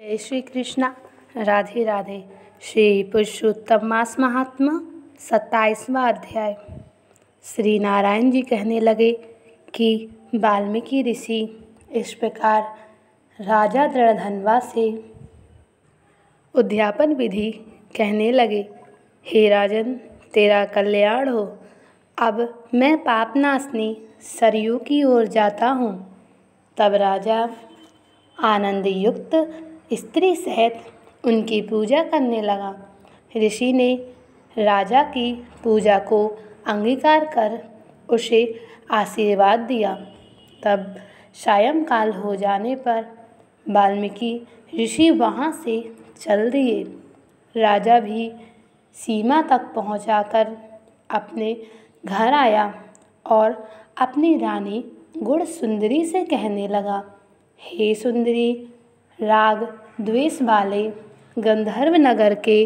जय श्री कृष्णा। राधे राधे। श्री पुरुषोत्तम मास महात्मा 27वां अध्याय। श्री नारायण जी कहने लगे कि वाल्मीकि ऋषि इस प्रकार राजा दृढ़धनवा से उद्यापन विधि कहने लगे। हे राजन, तेरा कल्याण हो। अब मैं पापनाशनी सरयू की ओर जाता हूँ। तब राजा आनंद युक्त स्त्री सहित उनकी पूजा करने लगा। ऋषि ने राजा की पूजा को अंगीकार कर उसे आशीर्वाद दिया। तब सायंकाल हो जाने पर वाल्मीकि ऋषि वहाँ से चल दिए। राजा भी सीमा तक पहुँचाकर अपने घर आया और अपनी रानी गुण सुंदरी से कहने लगा, हे सुंदरी, राग द्वेष वाले गंधर्व नगर के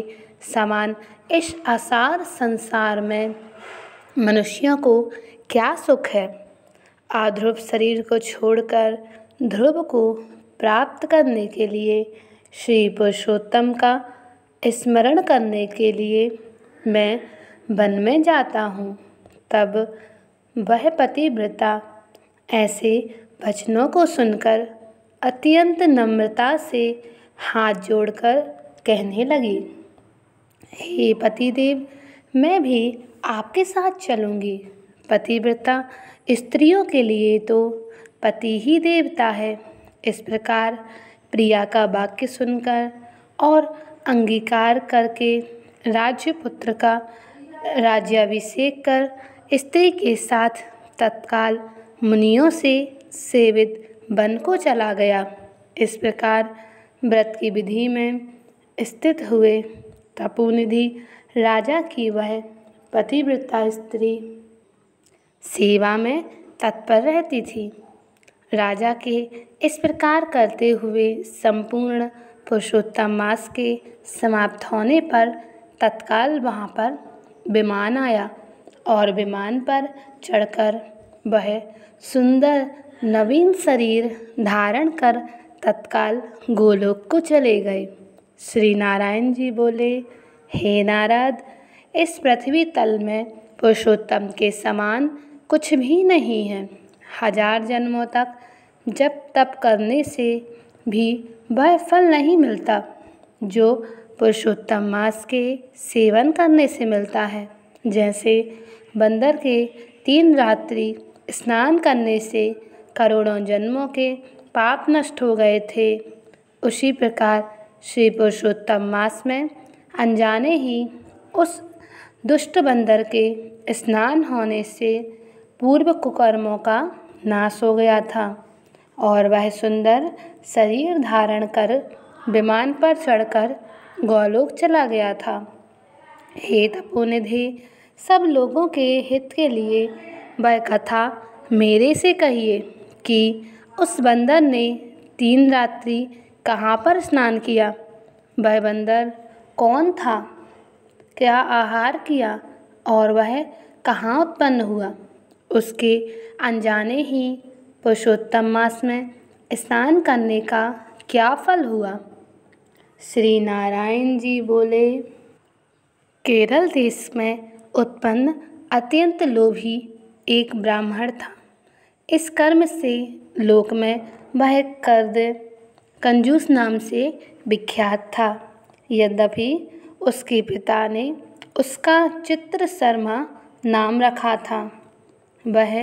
समान इस असार संसार में मनुष्यों को क्या सुख है। आध्रुव शरीर को छोड़कर ध्रुव को प्राप्त करने के लिए, श्री पुरुषोत्तम का स्मरण करने के लिए मैं वन में जाता हूँ। तब वह पतिव्रता ऐसे वचनों को सुनकर अत्यंत नम्रता से हाथ जोड़कर कहने लगी, हे पतिदेव, मैं भी आपके साथ चलूँगी। पतिव्रता स्त्रियों के लिए तो पति ही देवता है। इस प्रकार प्रिया का वाक्य सुनकर और अंगीकार करके राज्यपुत्र का राज्याभिषेक कर स्त्री के साथ तत्काल मुनियों से सेवित वन को चला गया। इस प्रकार व्रत की विधि में स्थित हुए तपोनिधि राजा की वह पतिव्रता स्त्री सेवा में तत्पर रहती थी। राजा के इस प्रकार करते हुए संपूर्ण पुरुषोत्तम मास के समाप्त होने पर तत्काल वहाँ पर विमान आया और विमान पर चढ़कर वह सुंदर नवीन शरीर धारण कर तत्काल गोलोक को चले गए। श्री नारायण जी बोले, हे नारद, इस पृथ्वी तल में पुरुषोत्तम के समान कुछ भी नहीं है। 1000 जन्मों तक जप तप करने से भी वह फल नहीं मिलता जो पुरुषोत्तम मास के सेवन करने से मिलता है। जैसे बंदर के 3 रात्रि स्नान करने से करोड़ों जन्मों के पाप नष्ट हो गए थे, उसी प्रकार श्री पुरुषोत्तम मास में अनजाने ही उस दुष्ट बंदर के स्नान होने से पूर्व कुकर्मों का नाश हो गया था और वह सुंदर शरीर धारण कर विमान पर चढ़कर गोलोक चला गया था। हे तपोनिधि, सब लोगों के हित के लिए वह कथा मेरे से कहिए कि उस बंदर ने 3 रात्रि कहाँ पर स्नान किया। वह बंदर कौन था, क्या आहार किया और वह कहाँ उत्पन्न हुआ। उसके अनजाने ही पुरुषोत्तम मास में स्नान करने का क्या फल हुआ। श्री नारायण जी बोले, केरल देश में उत्पन्न अत्यंत लोभी एक ब्राह्मण था। इस कर्म से लोक में वह कर्द कंजूस नाम से विख्यात था। यद्यपि उसके पिता ने उसका चित्र शर्मा नाम रखा था। वह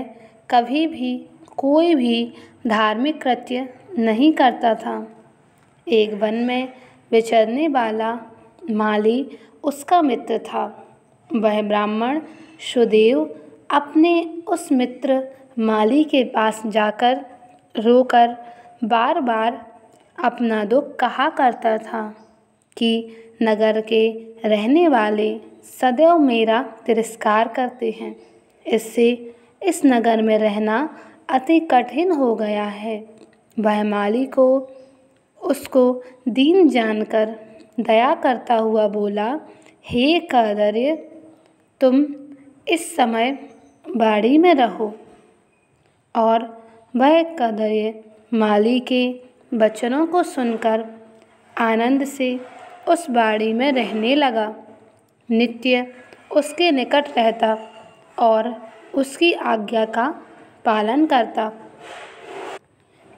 कभी भी कोई भी धार्मिक कृत्य नहीं करता था। एक वन में विचरने वाला माली उसका मित्र था। वह ब्राह्मण सुदेव अपने उस मित्र माली के पास जाकर रोकर बार बार अपना दुख कहा करता था कि नगर के रहने वाले सदैव मेरा तिरस्कार करते हैं। इससे इस नगर में रहना अति कठिन हो गया है। वह माली को उसको दीन जानकर दया करता हुआ बोला, हे कदर्य, तुम इस समय बाड़ी में रहो। और वह कदर्य माली के वचनों को सुनकर आनंद से उस बाड़ी में रहने लगा, नित्य उसके निकट रहता और उसकी आज्ञा का पालन करता।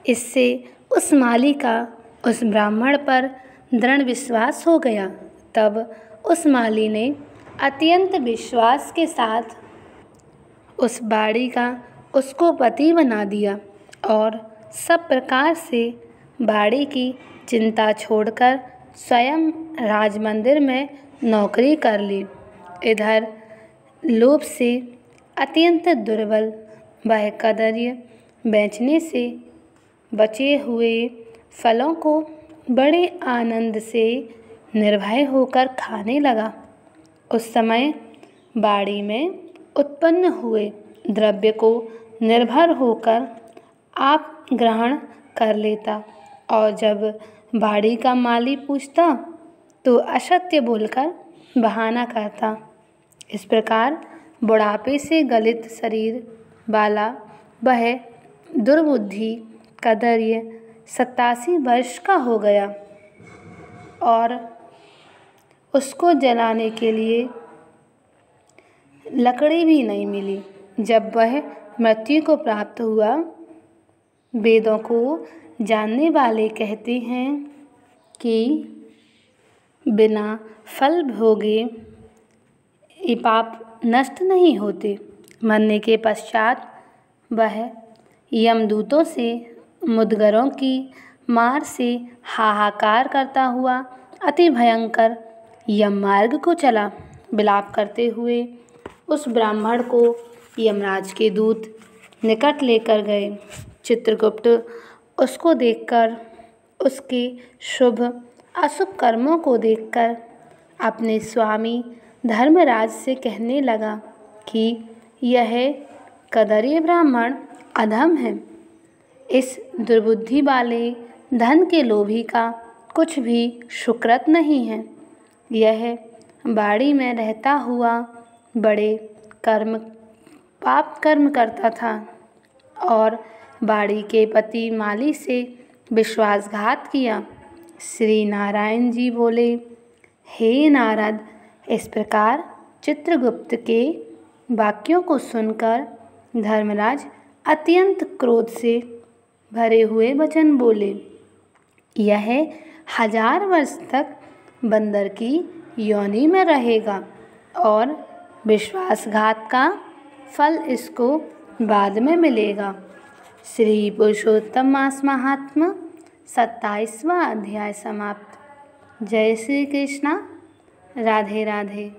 इससे उस माली का उस ब्राह्मण पर दृढ़ विश्वास हो गया। तब उस माली ने अत्यंत विश्वास के साथ उस बाड़ी का उसको पति बना दिया और सब प्रकार से बाड़ी की चिंता छोड़कर स्वयं राजमंदिर में नौकरी कर ली। इधर लोभ से अत्यंत दुर्बल वह कदर्य बेचने से बचे हुए फलों को बड़े आनंद से निर्भय होकर खाने लगा। उस समय बाड़ी में उत्पन्न हुए द्रव्य को निर्भर होकर आप ग्रहण कर लेता और जब बाड़ी का माली पूछता तो असत्य बोलकर बहाना करता। इस प्रकार बुढ़ापे से गलित शरीर वाला वह दुर्बुद्धि कदर्य 87 वर्ष का हो गया और उसको जलाने के लिए लकड़ी भी नहीं मिली। जब वह मृत्यु को प्राप्त हुआ, वेदों को जानने वाले कहते हैं कि बिना फल भोगे ये पाप नष्ट नहीं होते। मरने के पश्चात वह यमदूतों से मुदगरों की मार से हाहाकार करता हुआ अति भयंकर यम मार्ग को चला। विलाप करते हुए उस ब्राह्मण को यमराज के दूत निकट लेकर गए। चित्रगुप्त उसको देखकर, उसके शुभ अशुभ कर्मों को देखकर अपने स्वामी धर्मराज से कहने लगा कि यह कदर्य ब्राह्मण अधम है। इस दुर्बुद्धि वाले धन के लोभी का कुछ भी सुकृत नहीं है। यह बाड़ी में रहता हुआ बड़े पाप कर्म करता था और बाड़ी के पति माली से विश्वासघात किया। श्री नारायण जी बोले, हे नारद, इस प्रकार चित्रगुप्त के वाक्यों को सुनकर धर्मराज अत्यंत क्रोध से भरे हुए वचन बोले, यह 1000 वर्ष तक बंदर की योनि में रहेगा और विश्वासघात का फल इसको बाद में मिलेगा। श्री पुरुषोत्तम मास महात्मा 27वां अध्याय समाप्त। जय श्री कृष्णा। राधे राधे।